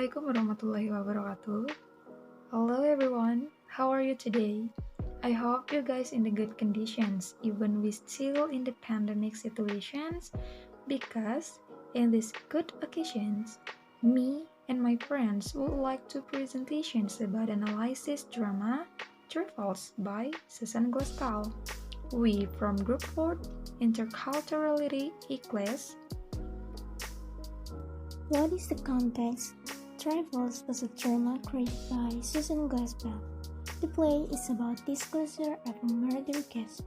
Assalamualaikum warahmatullahi wabarakatuh. Hello everyone, how are you today? I hope you guys in the good conditions, even we still in the pandemic situations, because in these good occasions, me and my friends would like to presentations about analysis drama TRIFLES by Susan Glaspel. We from Group 4, Interculturality class. What is the context? TRIFLES was a drama created by Susan Glaspel. The play is about disclosure of a murder case.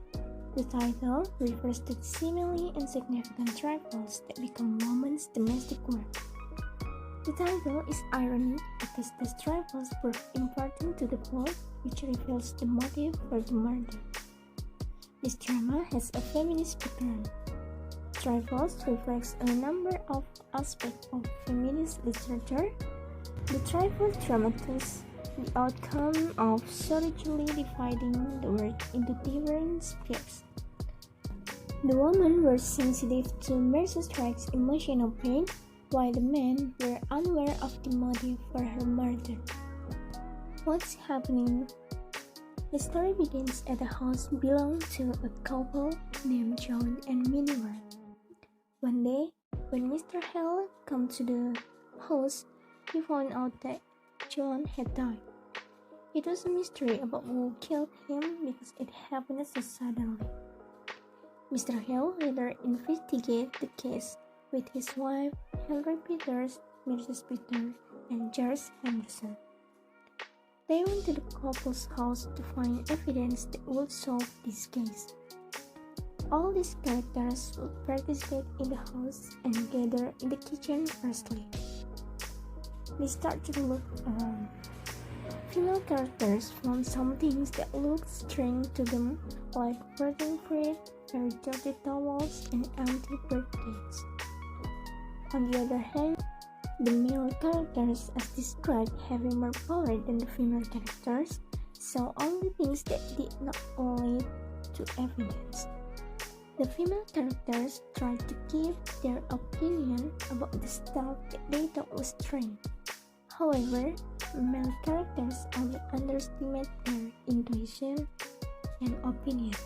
The title refers to the seemingly insignificant trifles that become women's domestic work. The title is ironic because the trifles prove important to the plot, which reveals the motive for the murder. This drama has a feminist background. TRIFLES reflects a number of aspects of feminist literature. The TRIFLES dramatizes the outcome of surgically dividing the work into different spheres. The women were sensitive to Mercy's Strike's emotional pain, while the men were unaware of the motive for her murder. What's happening? The story begins at a house belonging to a couple named John and Minnie Ward. One day, when Mr. Hale came to the house, he found out that John had died. It was a mystery about who killed him because it happened so suddenly. Mr. Hale later investigated the case with his wife, Henry Peters, Mrs. Peter, and George Henderson. They went to the couple's house to find evidence that would solve this case. All these characters would participate in the house and gather in the kitchen firstly. They start to look around. Female characters found some things that looked strange to them, like rotting fruit, very dirty towels, and empty birthdays. On the other hand, the male characters, as described, having more power than the female characters, saw only things that did not lead to evidence. The female characters tried to give their opinion about the stuff that they thought was strange. However, male characters only underestimate their intuition and opinion.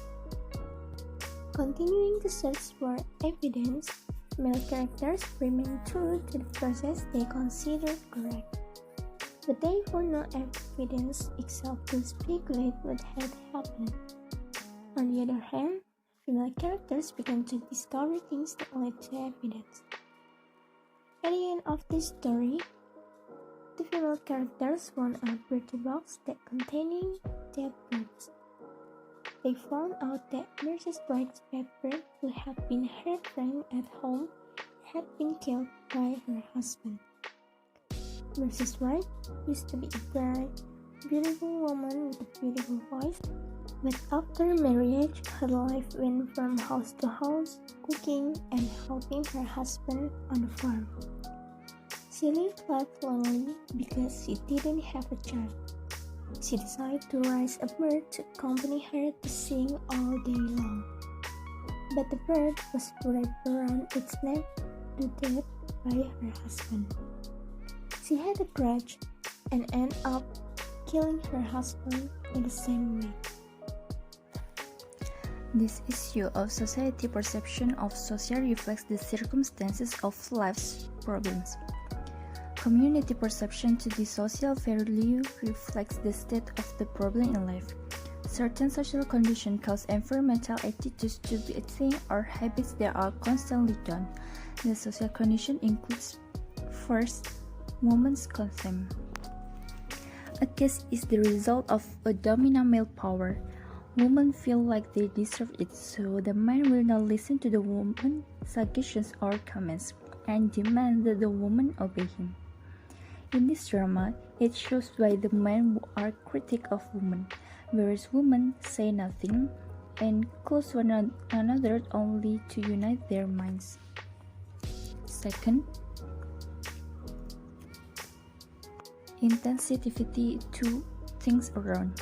Continuing to search for evidence, male characters remain true to the process they considered correct. But they found no evidence except to speculate what had happened. On the other hand, female characters began to discover things that led to evidence. At the end of this story, the female characters found a birthday box that containing dead birds. They found out that Mrs. Bright's pet bird, who had been her friend at home, had been killed by her husband. Mrs. Bright used to be a bright, beautiful woman with a beautiful voice, but after marriage, her life went from house to house, cooking and helping her husband on the farm. She lived life lonely because she didn't have a child. She decided to raise a bird to accompany her to sing all day long. But the bird was wrapped around its neck to death by her husband. She had a grudge and ended up killing her husband in the same way. This issue of society perception of social reflects the circumstances of life's problems. Community perception to the social value reflects the state of the problem in life. Certain social conditions cause environmental attitudes to be a thing or habits that are constantly done. The social condition includes, first, women's consent. A case is the result of a dominant male power. Women feel like they deserve it, so the man will not listen to the woman's suggestions or comments, and demand that the woman obey him. In this drama, it shows why the men are critical of women, whereas women say nothing and close one another only to unite their minds. Second, insensitivity to things around.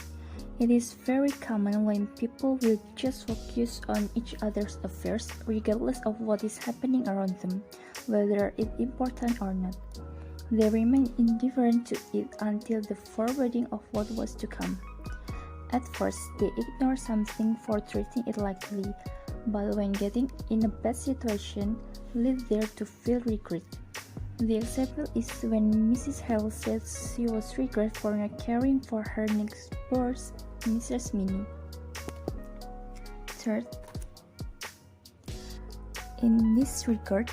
It is very common when people will just focus on each other's affairs regardless of what is happening around them, whether it's important or not. They remained indifferent to it until the foreboding of what was to come. At first, they ignored something for treating it lightly, but when getting in a bad situation, lived there to feel regret. The example is when Mrs. Hale said she was regret for not caring for her neighbors, Mrs. Minnie. Third, in this regard,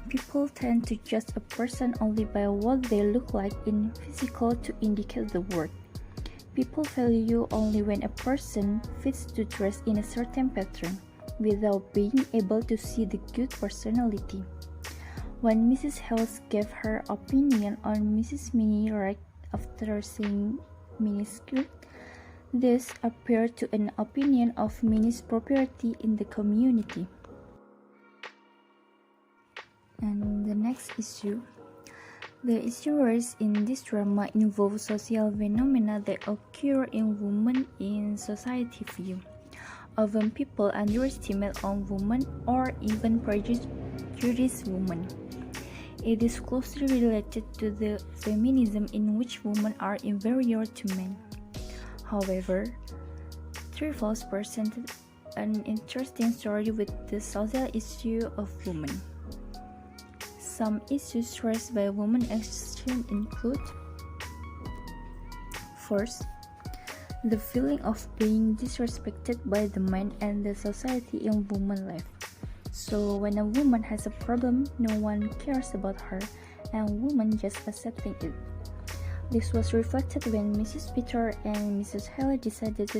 people tend to judge a person only by what they look like in physical to indicate the worth. People value you only when a person fits to dress in a certain pattern, without being able to see the good personality. When Mrs. Hales gave her opinion on Mrs. Minnie right after seeing Minnie's skirt, this appeared to an opinion of Minnie's propriety in the community. And the next issue. The issues in this drama involve social phenomena that occur in women in society view. Often people underestimate on women or even prejudice women. It is closely related to the feminism in which women are inferior to men. However, TRIFLES presented an interesting story with the social issue of women. Some issues raised by women action include: first, the feeling of being disrespected by the men and the society in women's life. So when a woman has a problem, no one cares about her, and women just accepting it. This was reflected when Mrs. Peter and Mrs. Hale decided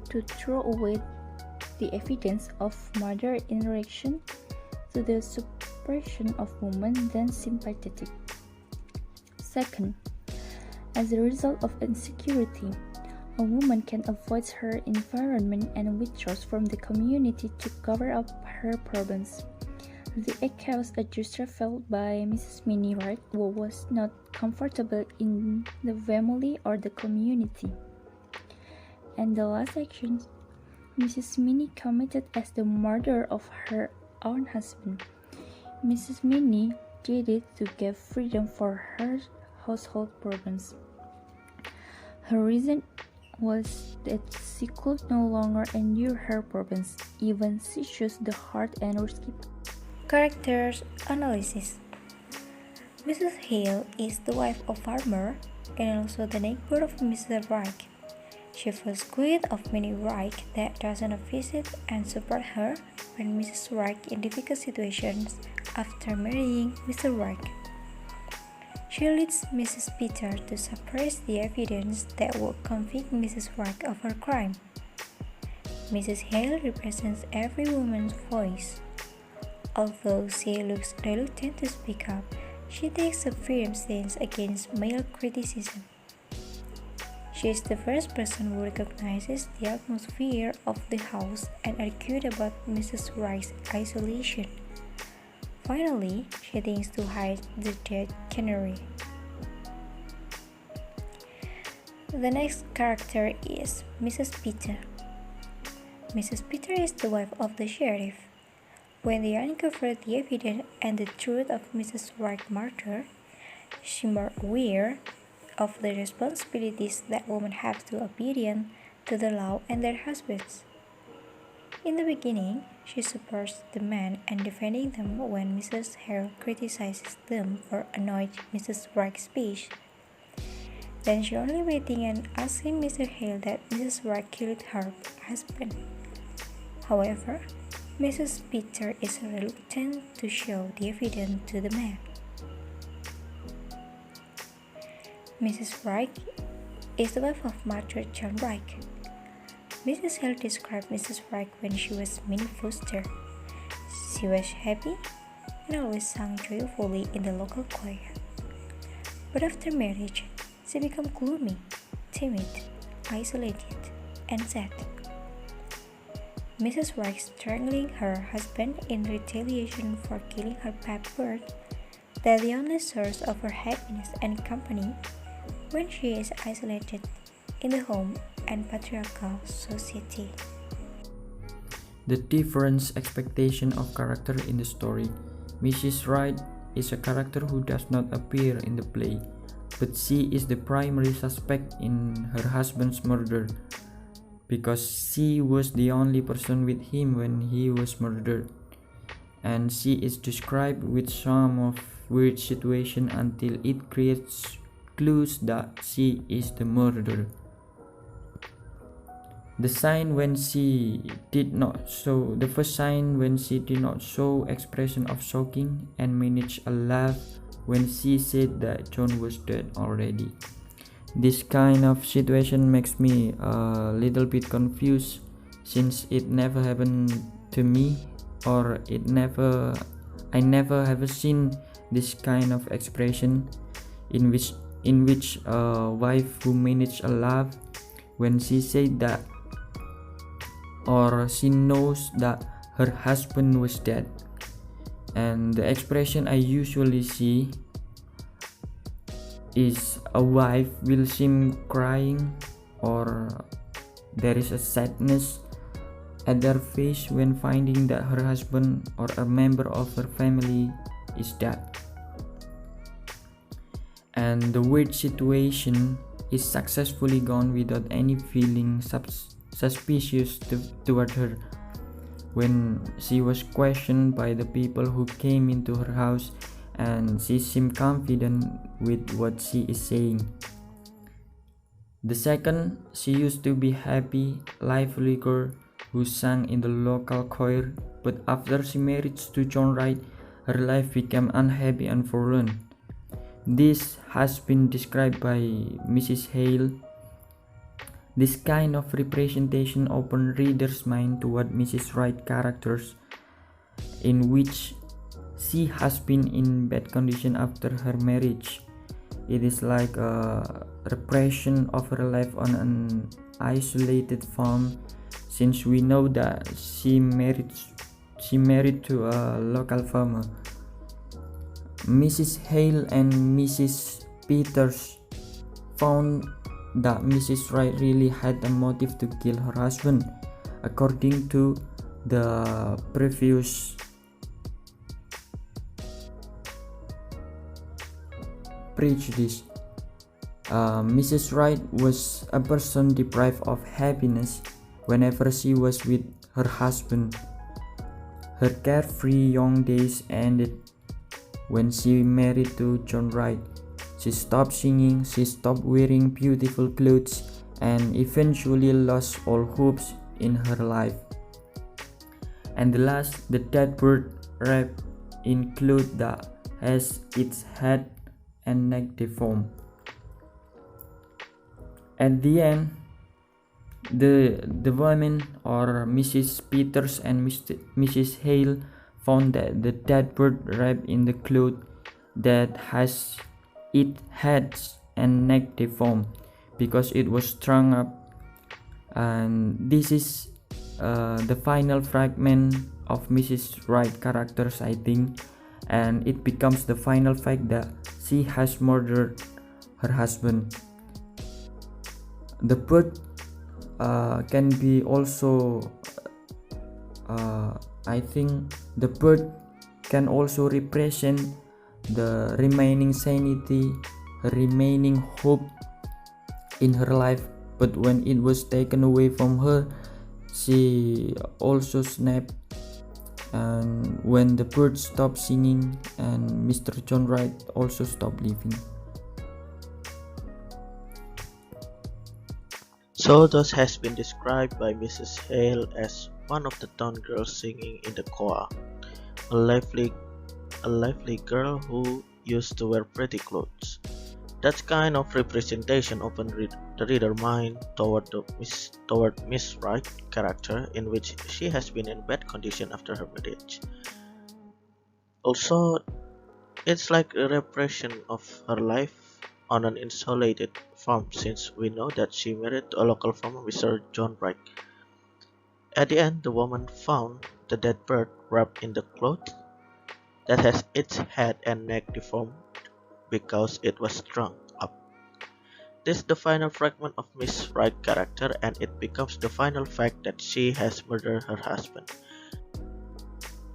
to throw away the evidence of murder in reaction to the suppression of women then sympathetic. Second, as a result of insecurity, a woman can avoid her environment and withdraws from the community to cover up her problems. The act caused a distress felt by Mrs. Minnie Wright, who was not comfortable in the family or the community. And the last action Mrs. Minnie committed as the murder of her own husband. Mrs. Minnie did it to give freedom for her household problems. Her reason was that she could no longer endure her problems, even she chose the hard and risky. Characters analysis. Mrs. Hale is the wife of farmer and also the neighbor of Mr. Wright. She feels queen of Minnie Wright that doesn't visit and support her when Mrs. Wright in difficult situations after marrying Mr. Wright. She leads Mrs. Peter to suppress the evidence that would convict Mrs. Wright of her crime. Mrs. Hale represents every woman's voice. Although she looks reluctant to speak up, she takes a firm stance against male criticism. She is the first person who recognizes the atmosphere of the house and argued about Mrs. Wright's isolation. Finally, she thinks to hide the dead canary. The next character is Mrs. Peter. Mrs. Peter is the wife of the sheriff. When they uncovered the evidence and the truth of Mrs. Wright's murder, she more aware of the responsibilities that women have to obedient to the law and their husbands. In the beginning, she supports the men and defending them when Mrs. Hale criticizes them for annoying Mrs. Wright's speech. Then she only waiting and asking Mr. Hale that Mrs. Wright killed her husband. However, Mrs. Peter is reluctant to show the evidence to the man. Mrs. Wright is the wife of Martha John Wright. Mrs. Hale described Mrs. Wright when she was Minnie Foster. She was happy and always sang joyfully in the local choir. But after marriage, she became gloomy, timid, isolated, and sad. Mrs. Wright strangling her husband in retaliation for killing her pet bird, that the only source of her happiness and company when she is isolated in the home and patriarchal society. The different expectation of character in the story. Mrs. Wright is a character who does not appear in the play, but she is the primary suspect in her husband's murder because she was the only person with him when he was murdered, and she is described with some of weird situation until it creates clues that she is the murderer. The first sign when she did not show expression of shocking and managed a laugh when she said that John was dead already. This kind of situation makes me a little bit confused since it never happened to me, or I never have seen this kind of expression in which a wife who managed a laugh when she said that, or she knows that her husband was dead. And the expression I usually see is a wife will seem crying, or there is a sadness at their face when finding that her husband or a member of her family is dead. And the weird situation is successfully gone without any feeling suspicious toward her when she was questioned by the people who came into her house, and she seemed confident with what she is saying. The second, she used to be happy, lively girl who sang in the local choir, but after she married to John Wright, her life became unhappy and forlorn. This has been described by Mrs. Hale. This kind of representation opened readers' mind toward Mrs. Wright characters, in which she has been in bad condition after her marriage. It is like a repression of her life on an isolated farm, since we know that she married to a local farmer. Mrs. Hale and Mrs. Peters found that Mrs. Wright really had a motive to kill her husband, according to the previous prejudice. Mrs. Wright was a person deprived of happiness whenever she was with her husband. Her carefree young days ended when she married to John Wright. She stopped singing, she stopped wearing beautiful clothes, and eventually lost all hopes in her life. And the last, the dead bird wrapped in cloth that has its head and neck deformed. At the end, the women, or Mrs. Peters and Mrs. Hale, found that the dead bird wrapped in the cloth that has its head and neck deformed because it was strung up. And this is the final fragment of Mrs. Wright characters, I think, and it becomes the final fact that she has murdered her husband. The bird can be also I think the bird can also represent the remaining sanity, her remaining hope in her life, but when it was taken away from her, she also snapped. And when the bird stopped singing, and Mr. John Wright also stopped living. So thus has been described by Mrs. Hale as one of the town girls singing in the choir, a lively girl who used to wear pretty clothes. That kind of representation opened the reader mind toward Miss Wright character, in which she has been in bad condition after her marriage. Also, it's like a repression of her life on an isolated farm, since we know that she married to a local farmer, Mr. John Wright. At the end, the woman found the dead bird wrapped in the cloth that has its head and neck deformed because it was strung up. This is the final fragment of Miss Wright character, and it becomes the final fact that she has murdered her husband.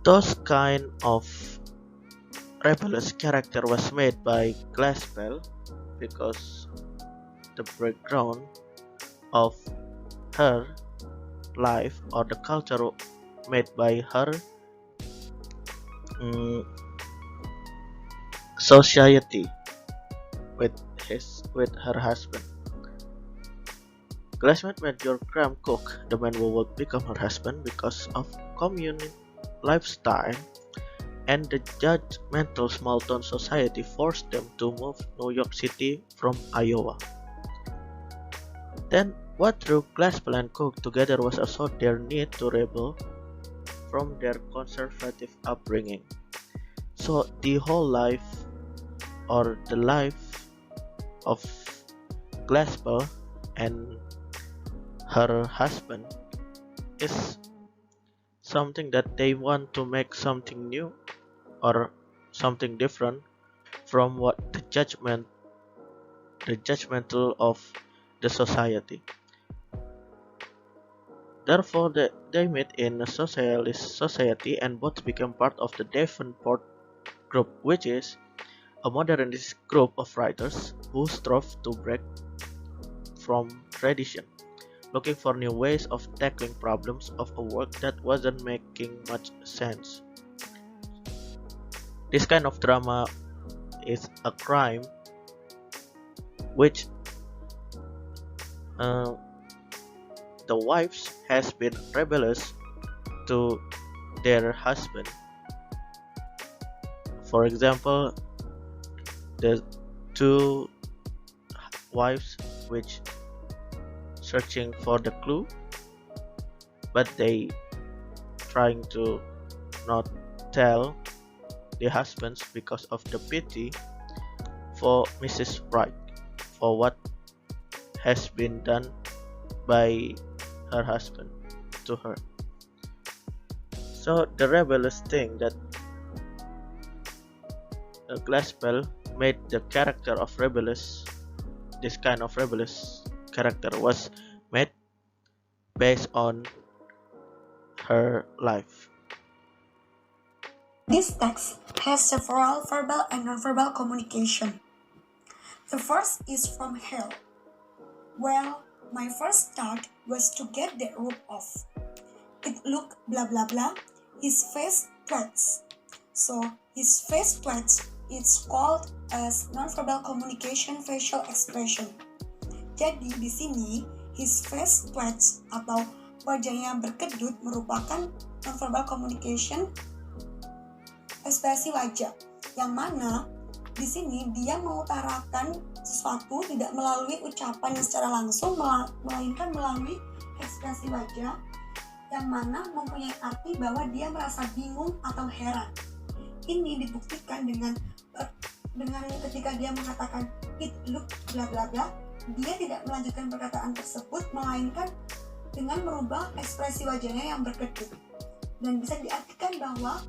Those kind of rebellious character was made by Glaspel because the background of her life or the culture made by her mm, society with her husband. Glassman made your Graham Cook the man who would become her husband because of communal lifestyle and the judgmental small town society forced them to move New York City from Iowa. Then what drew Glaspel and Cook together was also their need to rebel from their conservative upbringing. So the whole life or the life of Glaspel and her husband is something that they want to make something new or something different from what the judgmental of the society. Therefore, they met in a socialist society and both became part of the Davenport Group, which is a modernist group of writers who strove to break from tradition, looking for new ways of tackling problems of a work that wasn't making much sense. This kind of drama is a crime which uh, the wives has been rebellious to their husband. For example, the two wives which searching for the clue, but they trying to not tell the husbands because of the pity for Mrs. Wright for what has been done by her husband to her. So the rebellious thing that Glaspel made the character of rebellious, this kind of rebellious character was made based on her life. This text has several verbal and nonverbal communication. The first is from Hale. Well, my first thought was to get the rope off. It looked blah blah blah. His face twitched. So his face twitched is called as nonverbal communication facial expression. Jadi di sini his face twitch atau wajahnya berkedut merupakan nonverbal communication ekspresi wajah, yang mana di sini dia mengutarakan sesuatu tidak melalui ucapan yang secara langsung, melainkan melalui ekspresi wajah yang mana mempunyai arti bahwa dia merasa bingung atau heran. Ini dibuktikan dengan ketika dia mengatakan it look bla bla bla, dia tidak melanjutkan perkataan tersebut melainkan dengan merubah ekspresi wajahnya yang berkedut, dan bisa diartikan bahwa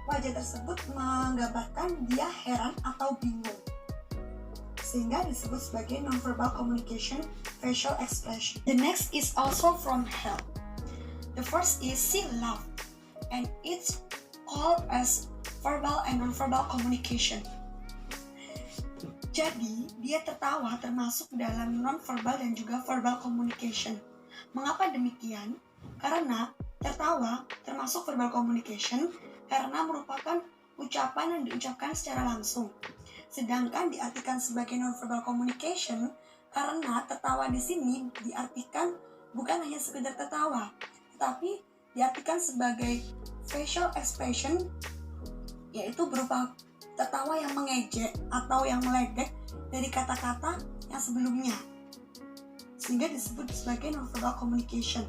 wajah tersebut menggambarkan dia heran atau bingung, sehingga disebut sebagai nonverbal communication facial expression. The next is also from Hale. The first is she laughed, and it's called as verbal and nonverbal communication. Jadi, dia tertawa termasuk dalam nonverbal dan juga verbal communication. Mengapa demikian? Karena tertawa termasuk verbal communication karena merupakan ucapan yang diucapkan secara langsung. Sedangkan diartikan sebagai nonverbal communication karena tertawa di sini diartikan bukan hanya sekedar tertawa, tetapi diartikan sebagai facial expression, yaitu berupa tertawa yang mengejek atau yang meledek dari kata-kata yang sebelumnya, sehingga disebut sebagai nonverbal communication.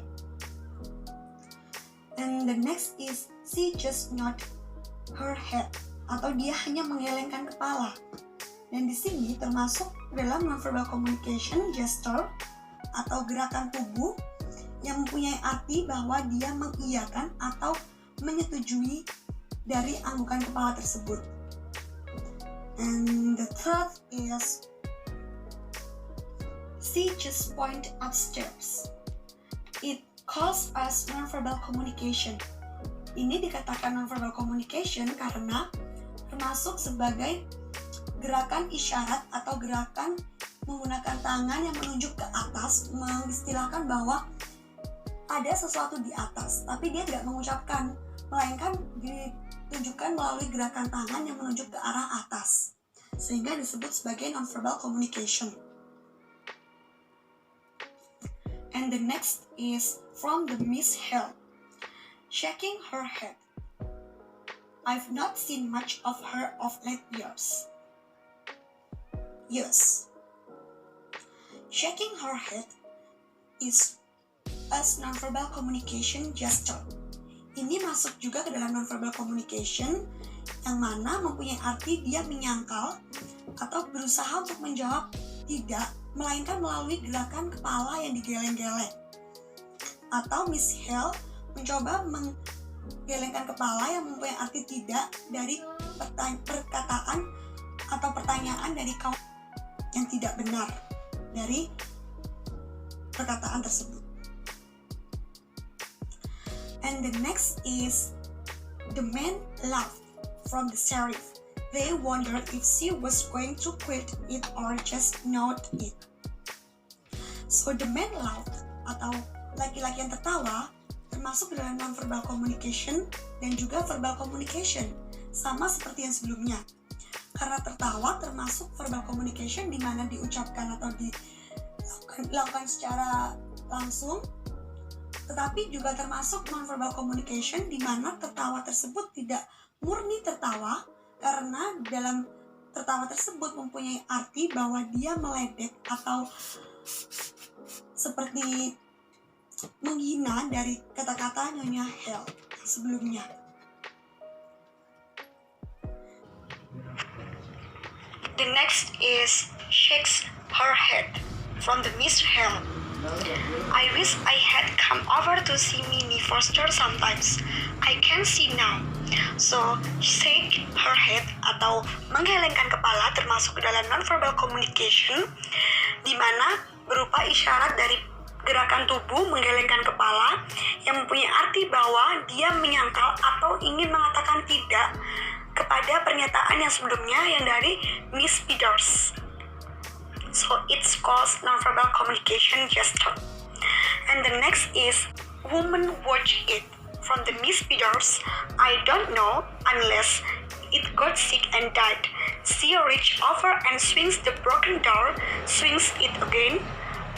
And the next is she just nod her head, atau dia hanya menggelengkan kepala. Dan di sini termasuk dalam nonverbal communication gesture atau gerakan tubuh yang mempunyai arti bahwa dia mengiyakan atau menyetujui dari anggukan kepala tersebut. And the third is she just point upstairs. It calls us nonverbal communication. Ini dikatakan nonverbal communication karena termasuk sebagai gerakan isyarat atau gerakan menggunakan tangan yang menunjuk ke atas, mengistilahkan bahwa ada sesuatu di atas, tapi dia tidak mengucapkan, melainkan ditunjukkan melalui gerakan tangan yang menunjuk ke arah atas, sehingga disebut sebagai nonverbal communication. And the next is from the Miss Hill, shaking her head. I've not seen much of her of late years. Yes. Shaking her head is as nonverbal communication gesture. Ini masuk juga ke dalam nonverbal communication yang mana mempunyai arti dia menyangkal atau berusaha untuk menjawab tidak, melainkan melalui gerakan kepala yang digeleng-geleng. Atau Miss Hill mencoba menggelengkan kepala yang mempunyai arti tidak dari perkataan atau pertanyaan dari kaum yang tidak benar dari perkataan tersebut. And the next is the men laughed from the sheriff. They wondered if she was going to quit it or just not it. So the men laughed atau laki-laki yang tertawa termasuk dalam non-verbal communication dan juga verbal communication, sama seperti yang sebelumnya. Karena tertawa termasuk verbal communication di mana diucapkan atau dilakukan secara langsung, tetapi juga termasuk non-verbal communication di mana tertawa tersebut tidak murni tertawa, karena dalam tertawa tersebut mempunyai arti bahwa dia meledek atau seperti menghina dari kata-kata Nyonya Hell sebelumnya. The next is shakes her head from the Miss Hell. I wish I had come over to see Minnie Foster sometimes. I can see now. So, shake her head atau menggelengkan kepala termasuk dalam non-verbal communication, di mana berupa isyarat dari gerakan tubuh menggelengkan kepala yang mempunyai arti bahwa dia menyangkal atau ingin mengatakan tidak kepada pernyataan yang sebelumnya yang dari Miss Peters. So it's called nonverbal communication gesture. And the next is woman watch it from the Miss Peters. I don't know unless it got sick and died. She reached over and swings the broken door, swings it again,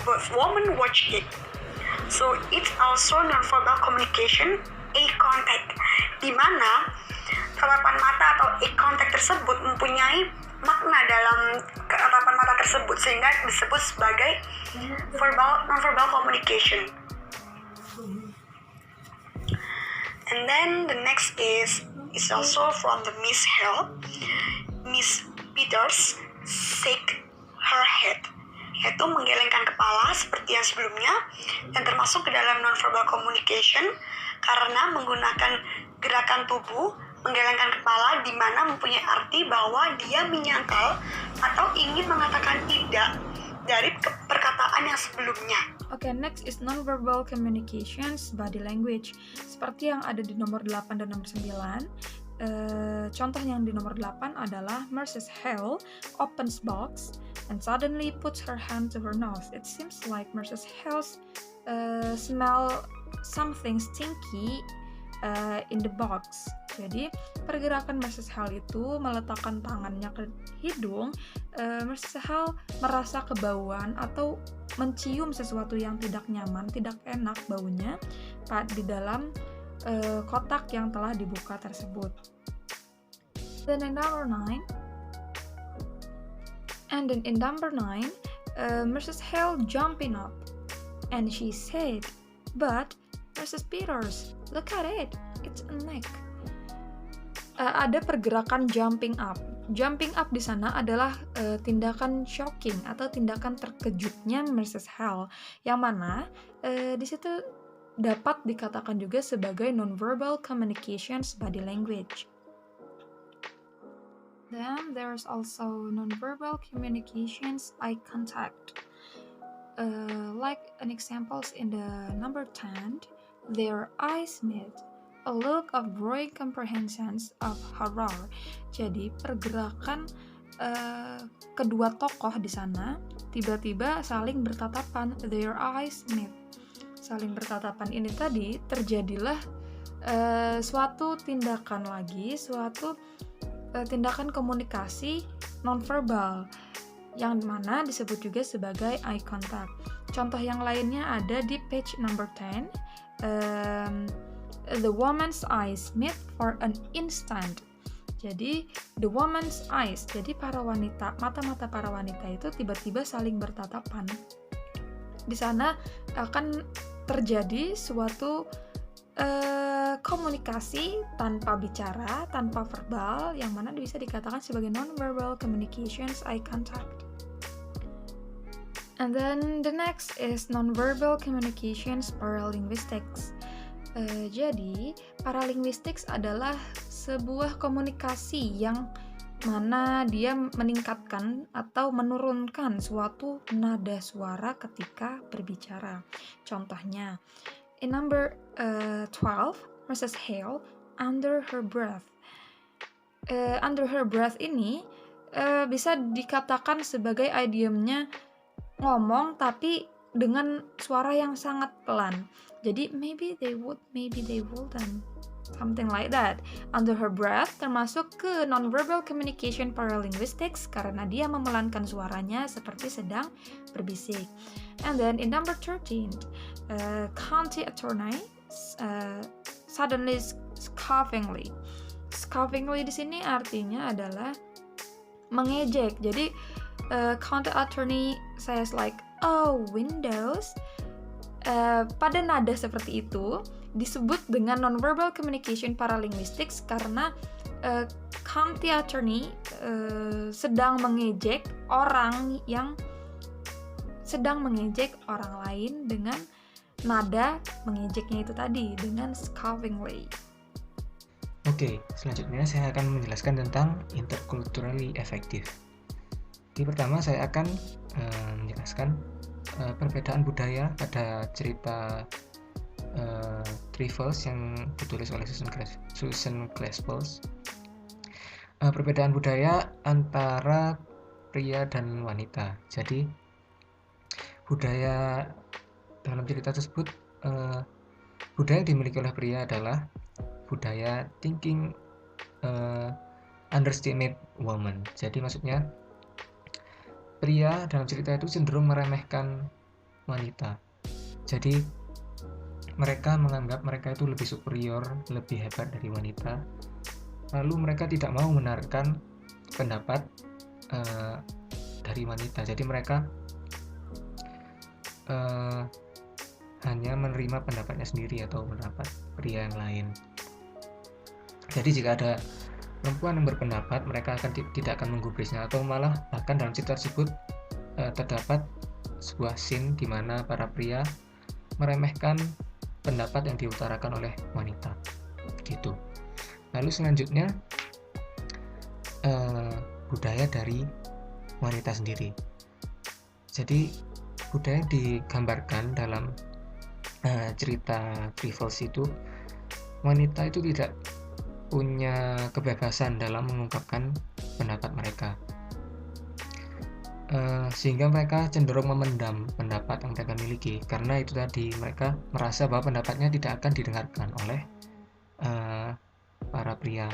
but woman watch it. So it's also nonverbal communication, eye contact, di mana tatapan mata atau eye contact tersebut mempunyai makna dalam tatapan mata tersebut sehingga disebut sebagai nonverbal communication. And then the next is also from the Miss Hill. Miss Peters shake her head, yaitu menggelengkan kepala seperti yang sebelumnya dan termasuk ke dalam nonverbal communication karena menggunakan gerakan tubuh menggelengkan kepala di mana mempunyai arti bahwa dia menyangkal atau ingin mengatakan tidak dari perkataan yang sebelumnya. Okay, next is nonverbal communications body language. Seperti yang ada di nomor 8 dan nomor 9. Contoh yang di nomor 8 adalah Mrs. Hale opens box and suddenly puts her hand to her nose. It seems like Mrs. Hale smell something stinky in the box. Jadi pergerakan Mrs. Hale itu meletakkan tangannya ke hidung. Mrs. Hale merasa kebauan atau mencium sesuatu yang tidak nyaman, tidak enak baunya di dalam kotak yang telah dibuka tersebut. Then in number 9, Mrs. Hale jumping up, and she said, "But Mrs. Peters, look at it, it's a neck." Ada pergerakan jumping up. Jumping up di sana adalah tindakan shocking atau tindakan terkejutnya Mrs. Hale, yang mana di situ dapat dikatakan juga sebagai nonverbal communications body language. Then there's also nonverbal communications eye contact. Like an examples in the number 10, their eyes met. a look of growing comprehensions of horror. Jadi pergerakan kedua tokoh di sana tiba-tiba saling bertatapan, their eyes meet. Saling bertatapan ini tadi terjadilah suatu tindakan tindakan komunikasi nonverbal yang mana disebut juga sebagai eye contact. Contoh yang lainnya ada di page number 10. The woman's eyes meet for an instant. Jadi the woman's eyes, jadi mata-mata para wanita itu tiba-tiba saling bertatapan. Di sana akan terjadi suatu komunikasi tanpa bicara, tanpa verbal, yang mana bisa dikatakan sebagai non-verbal communications, eye contact. And then the next is non-verbal communications paralinguistics. Jadi paralinguistics adalah sebuah komunikasi yang mana dia meningkatkan atau menurunkan suatu nada suara ketika berbicara. Contohnya, in number 12, Mrs. Hale, under her breath. Under her breath ini bisa dikatakan sebagai idiomnya ngomong tapi dengan suara yang sangat pelan. Jadi maybe they wouldn't, something like that. Under her breath termasuk ke nonverbal communication paralinguistics karena dia memelankan suaranya seperti sedang berbisik. And then in number 13, county attorney suddenly scoffingly. Scoffingly di sini artinya adalah mengejek. Jadi county attorney says like, "Oh, windows." Pada nada seperti itu disebut dengan nonverbal communication paralinguistics karena county attorney sedang mengejek orang lain dengan nada mengejeknya itu tadi, dengan scoffingly. Oke, selanjutnya saya akan menjelaskan tentang interculturally effective. Di pertama saya akan menjelaskan perbedaan budaya pada cerita TRIFLES yang ditulis oleh Susan Glaspel. Perbedaan budaya antara pria dan wanita. Jadi budaya dalam cerita tersebut, budaya yang dimiliki oleh pria adalah budaya thinking underestimate woman. Jadi maksudnya pria dalam cerita itu cenderung meremehkan wanita. Jadi mereka menganggap mereka itu lebih superior, lebih hebat dari wanita. Lalu mereka tidak mau mendengarkan pendapat dari wanita. Jadi mereka hanya menerima pendapatnya sendiri atau pendapat pria yang lain. Jadi jika ada perempuan yang berpendapat, mereka tidak akan menggubrisnya, atau malah bahkan dalam cerita tersebut terdapat sebuah scene di mana para pria meremehkan pendapat yang diutarakan oleh wanita. Gitu. Lalu selanjutnya budaya dari wanita sendiri. Jadi budaya yang digambarkan dalam cerita TRIFLES itu, wanita itu tidak punya kebebasan dalam mengungkapkan pendapat mereka, sehingga mereka cenderung memendam pendapat yang mereka miliki, karena itu tadi mereka merasa bahwa pendapatnya tidak akan didengarkan oleh para pria,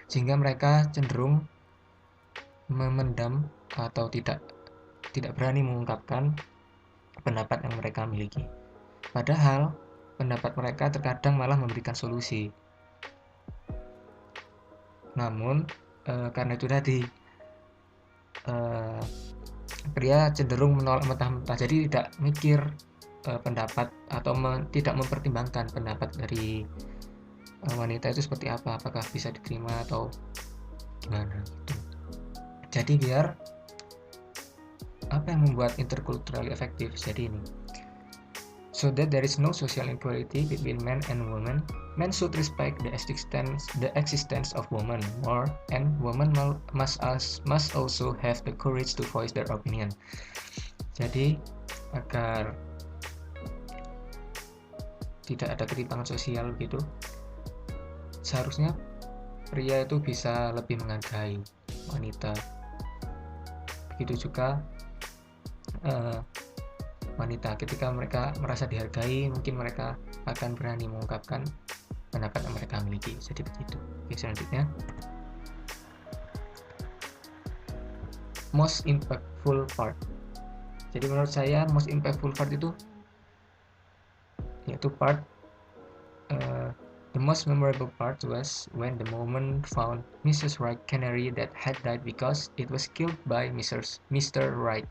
sehingga mereka cenderung memendam atau tidak berani mengungkapkan pendapat yang mereka miliki. Padahal pendapat mereka terkadang malah memberikan solusi. Namun karena itu tadi pria cenderung menolak mentah-mentah, jadi tidak mikir pendapat atau tidak mempertimbangkan pendapat dari wanita itu seperti apa, apakah bisa diterima atau gimana gitu. Jadi biar apa yang membuat interculturally efektif? Jadi ini, so that there is no social equality between men and women, men should respect the existence of women more, and women must also have the courage to voice their opinion. Jadi agar tidak ada ketimpangan sosial gitu, seharusnya pria itu bisa lebih menghargai wanita. Begitu juga wanita, ketika mereka merasa dihargai, mungkin mereka akan berani mengungkapkan pendapat yang mereka miliki. Jadi begitu. Oke, selanjutnya, most impactful part. Jadi menurut saya most impactful part itu yaitu part the most memorable part was when the woman found Mrs. Wright canary that had died because it was killed by Mr. Wright.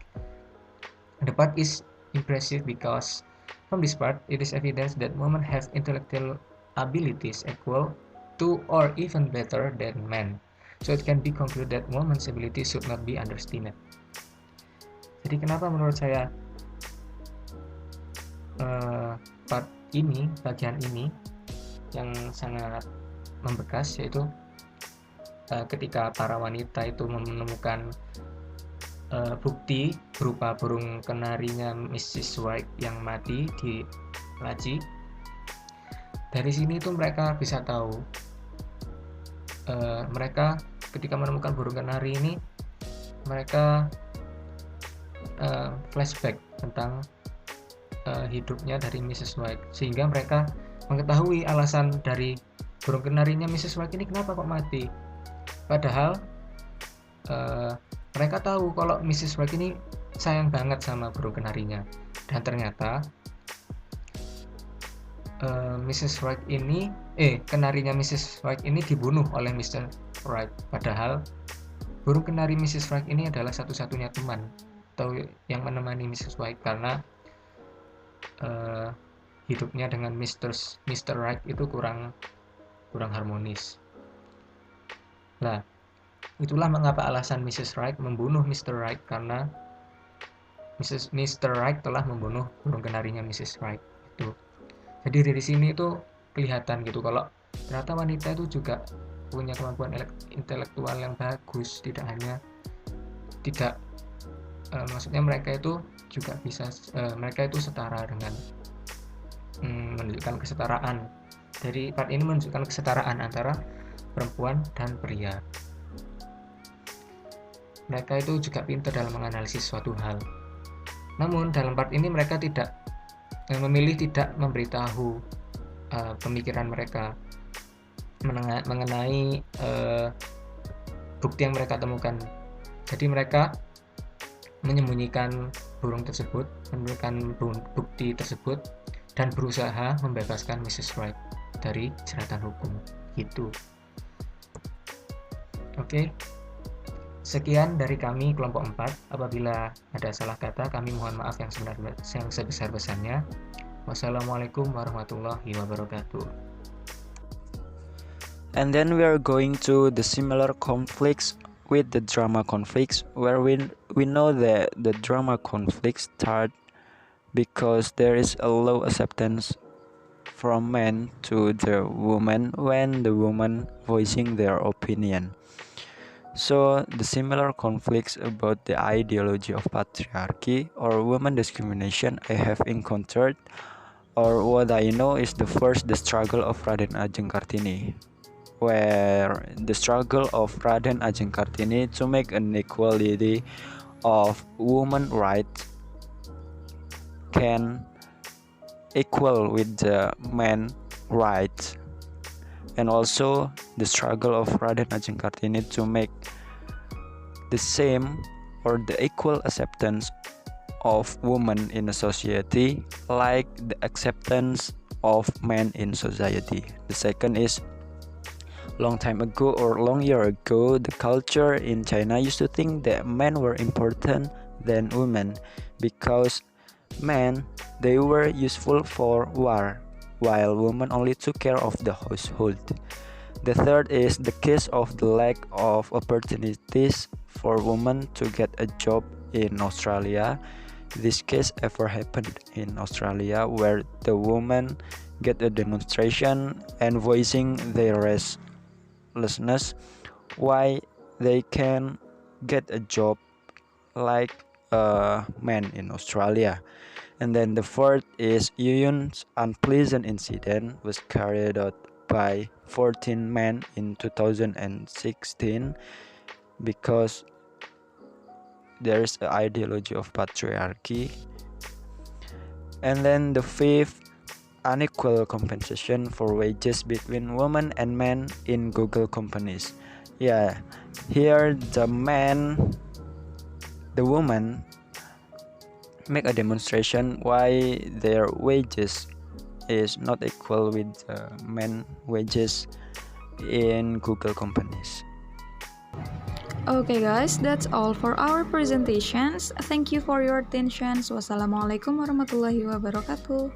The part is impressive because from this part it is evidence that women have intellectual abilities equal to or even better than men. So it can be concluded that women's abilities should not be underestimated. Jadi kenapa menurut saya part ini, bagian ini yang sangat membekas, yaitu ketika para wanita itu menemukan bukti berupa burung kenarinya Mrs. White yang mati di laci. Dari sini tuh mereka bisa tahu, mereka ketika menemukan burung kenari ini, mereka flashback tentang hidupnya dari Mrs. White, sehingga mereka mengetahui alasan dari burung kenarinya Mrs. White ini kenapa kok mati. Padahal mereka tahu kalau Mrs. White ini sayang banget sama burung kenarinya, dan ternyata Mrs. White ini kenarinya Mrs. White ini dibunuh oleh Mr. White. Padahal burung kenari Mrs. White ini adalah satu-satunya teman atau yang menemani Mrs. White, karena hidupnya dengan Mr. White itu kurang harmonis. Nah, itulah mengapa alasan Mrs. Wright membunuh Mr. Wright, karena Mr. Wright telah membunuh burung kenarinya Mrs. Wright itu. Jadi dari sini itu kelihatan gitu kalau ternyata wanita itu juga punya kemampuan intelektual yang bagus, maksudnya mereka itu juga bisa, mereka itu setara dengan menunjukkan kesetaraan. Dari part ini menunjukkan kesetaraan antara perempuan dan pria. Mereka itu juga pintar dalam menganalisis suatu hal. Namun dalam part ini mereka memilih tidak memberitahu pemikiran mereka mengenai bukti yang mereka temukan. Jadi mereka menyembunyikan burung tersebut, menemukan bukti tersebut, dan berusaha membebaskan Mrs. Wright dari jeratan hukum. Gitu. Oke. Sekian dari kami kelompok 4. Apabila ada salah kata, kami mohon maaf yang sebesar-besarnya. Wassalamualaikum warahmatullahi wabarakatuh. And then we are going to the similar conflicts with the drama conflicts, where we know that the drama conflicts start because there is a low acceptance from men to the woman when the woman voicing their opinion. So the similar conflicts about the ideology of patriarchy or women discrimination I have encountered, or what I know, is the struggle of Raden Ajeng Kartini, where the struggle of Raden Ajeng Kartini to make an equality of women rights can equal with the men rights, and also the struggle of Raden Ajeng Kartini to make the same or the equal acceptance of women in a society like the acceptance of men in society. The second is, long time ago or long year ago, the culture in China used to think that men were important than women because men, they were useful for war, while women only took care of the household. The third is the case of the lack of opportunities for women to get a job in Australia. This case ever happened in Australia, where the women get a demonstration and voicing their restlessness why they can get a job like a man in Australia. And then the fourth is Yoon's unpleasant incident was carried out by 14 men in 2016 because there's an ideology of patriarchy. And then the fifth, unequal compensation for wages between women and men in Google companies. Yeah, here the woman make a demonstration why their wages is not equal with men wages in Google companies. Okay guys, that's all for our presentations. Thank you for your attention. Wassalamualaikum warahmatullahi wabarakatuh.